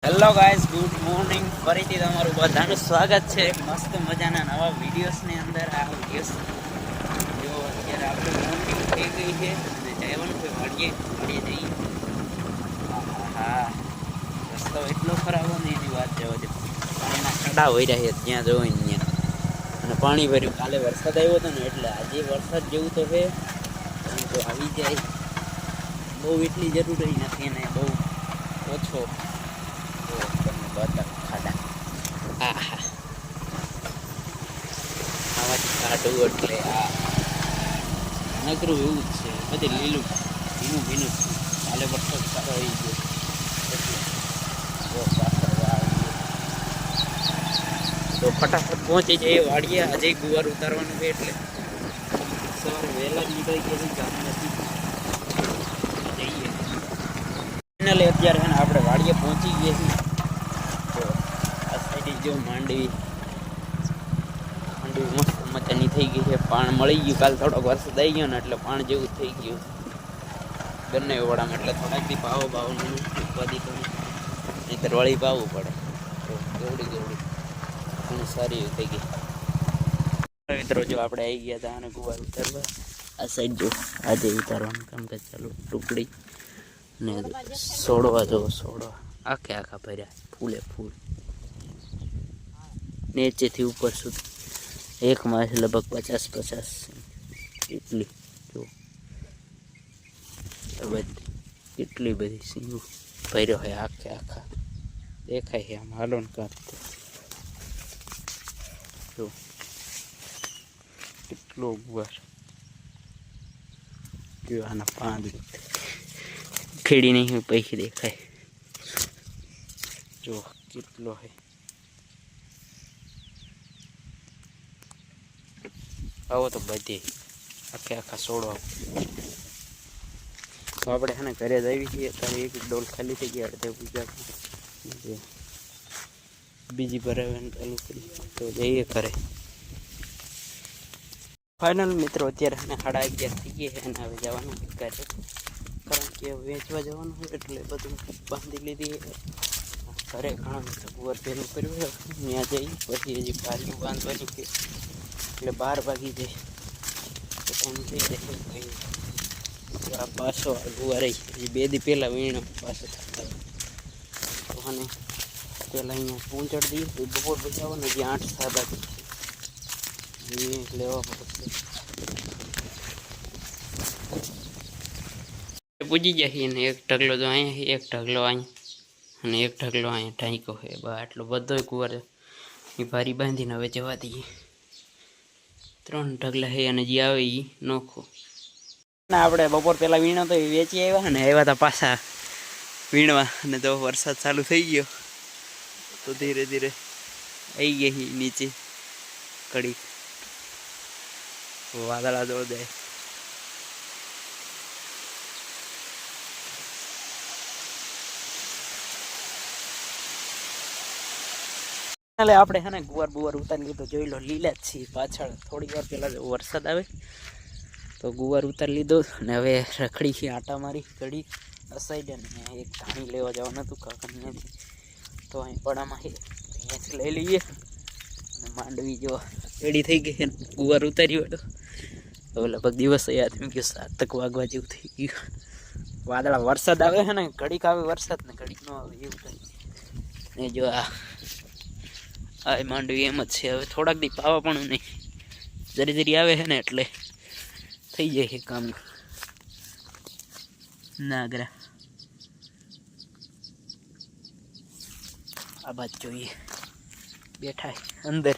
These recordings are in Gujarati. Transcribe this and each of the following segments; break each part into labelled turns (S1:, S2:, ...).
S1: Hello guys, good morning. ફરીથી તમારું બધાનું સ્વાગત છે મસ્ત મજાના નવા વિડીયોસની અંદર. આ વિડીયોસ જો અત્યારે આપણે મોર્નિંગ થઈ ગઈ છે અને જવાનું કોઈ વાડીએ જઈએ. હા, રસ્તો એટલો ખરાબ હોય ને એની વાત જવા દે. પાણીના ખાડા હોય રહ્યા ત્યાં જોઈને ત્યાં અને પાણી ભર્યું. કાલે વરસાદ આવ્યો હતો ને એટલે આજે વરસાદ જેવું તો છે તો આવી જાય. બહુ એટલી જરૂરી નથી ને બહુ ઓછો ખાડા. આમાંથી કાઢવું એટલે આ નકરું એવું જ છે. બધી લીલું ભીનું ભીનું છે. કાલે વરસાદ સારો આવી ગયો તો ફટાફટ પહોંચી જઈએ વાડીએ. આજે ગુવાર ઉતારવાનું છે એટલે સવારે વહેલા જ નીકળી ગયા કામ નથી જઈએ. ફાઇનલી અત્યારે છે ને આપણે વાડીએ પહોંચી ગયા છીએ. તો આ સાઈડ જો માંડવી મસ્ત મજાની થઈ ગઈ છે. પાણ મળી ગયું. કાલ થોડોક વરસાદ આવી ગયો ને એટલે પાણ જેવું થઈ ગયું બંને વડામાં. એટલે થોડાક દી ભાવનું ઉપાધિ તો નહીંતર વળી પાવું પડે. તો ગવડી ઘણી સારી થઈ ગઈ. મિત્રો જો આપણે આવી ગયા હતા અને ગુવાર ઉતારવા આ સાઈડ જો આજે ઉતારવાનું કામકાજ ચાલુ. ટુકડી ને સોડવા જો સોડવા આખા ભર્યા ફૂલે ફૂલ નીચેથી ઉપર સુધી. એક માસ લગભગ 50 એટલી જો કેટલી બધી સિંગો ભર્યો હોય આખા દેખાય છે આમ. હાલો ને કાઢતો જો કેટલો ગુવાર. જો આના પાંદ ખેડી નહીં હોય પૈકી દેખાય. જો કેટલો છે. આવો તો બધી આખા સોડવા. તો આપણે છે ને ઘરે જ આવી છીએ. અત્યારે એક ડોલ ખાલી થઈ ગયા અડધે પૂજા બીજી ભરાવવાનું ચાલુ કરી તો જઈએ ઘરે. ફાઇનલ મિત્રો અત્યારે છે ને 11:30 થઈ ગયા છે અને હવે જવાનું ઘરે. કારણ કે વેચવા જવાનું હોય એટલે બધું બાંધી લીધી. ઘરે ઘણા મિત્રો ગુવાર પેલું કર્યું છે ત્યાં જઈ પછી હજી પાછું બાંધવાની છે એટલે 12 વાગી જાય તો ટાઈમ થઈ જાય. આ પાછો ગુવાર હજી 2 દી પહેલાં વીણો પાછો થતા તો અને પહેલાં અહીંયા પહોંચાડી દઈએ તો બપોર બચાવવાનું. હજી 8-7 વાગે લેવા પડશે. પૂજી જાય ને એક ઢગલો તો અહીંયા, એક ઢગલો અહીંયા અને એક ઢગલો અહીંયા ટાંકો છે. આટલો બધો કુવાર એ ભારી બાંધીને હવે જવા દઈએ. 3 ઢગલા છે અને જે આવે એ નોખો. ના આપણે બપોર પહેલાં વીણો તો એ વેચી આવ્યા ને આવ્યા હતા પાછા વીણવા અને તો વરસાદ ચાલુ થઈ ગયો તો ધીરે ધીરે આવી ગઈ નીચે કડી વાદળા દોડ જાય. એટલે આપણે છે ને ગુવાર ઉતારી લીધો. જોઈ લો લીલા જ છીએ પાછળ. થોડી વાર પહેલાં વરસાદ આવે તો ગુવાર ઉતારી લીધો અને હવે રખડી છે આટા મારી ઘડી સાઈડ. અને એક ધાણી લેવા જવાનું હતું કાકાની તો અહીં પડામાં છે અહીંયાથી લઈ લઈએ. અને માંડવી જો રેડી થઈ ગઈ છે. ગુવાર ઉતારી વાળો તો લગભગ દિવસ યાદ એમ કે 7 વાગવા જેવું થઈ ગયું. વાદળા વરસાદ આવે છે ને ઘડીક આવે વરસાદ ને ઘડીક ન આવે એવું થાય ને. જો આ માંડવી એમ જ છે. હવે થોડાક દી પાવા પણ નહીં જરી આવે છે ને એટલે થઈ જાય છે કામ. નાગરા આ બાજુ જોઈએ બેઠા અંદર.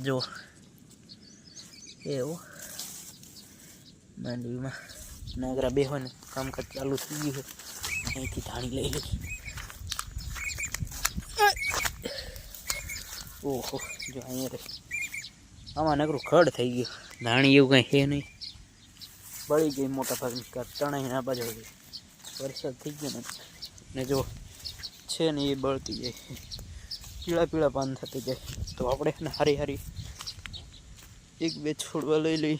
S1: જો એવું માંડવીમાં નાગરા બેહવાનું કામકાજ ચાલુ થઈ ગયું છે. અહીંથી ધાણી લઈ લઈ. ઓહો જો અહીંયા આમાં નકરું ખડ થઈ ગયું. ધાણી એવું કંઈ છે નહીં. બળી ગઈ મોટા ભાગની ચણાઈ ના બાજુ વરસાદ થઈ ગયો ને જો છે ને એ બળતી જાય. પીળા પાન થતી જાય તો આપણે એને હારી 1-2 છોડવા લઈ લઈ.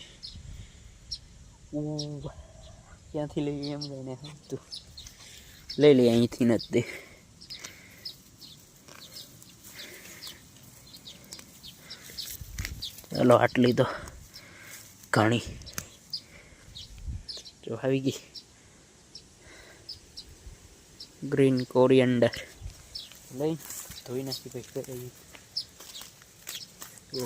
S1: ક્યાંથી લઈએ એમ લઈને તું લઈ લઈએ અહીંથી નથી દે. ચાલો આટલી તો ઘણી જો આવી ગઈ. ગ્રીન કોરિયન્ડર લઈ ધોઈ નાખી પછી.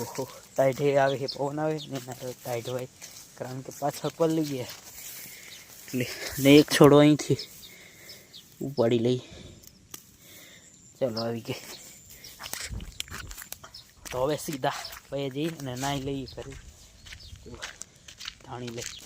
S1: ઓહો ટાઈટ આવે છે, પવન આવે ને ટાઈટ હોય કારણ કે પાછળ પલળી ગયા એટલે ને એક છોડો અહીંથી ઉપાડી લઈ. ચાલો આવી ગઈ. તો હવે સીધા ભાઈ જઈ અને નાહી લઈએ. કરી ધાણી લઈ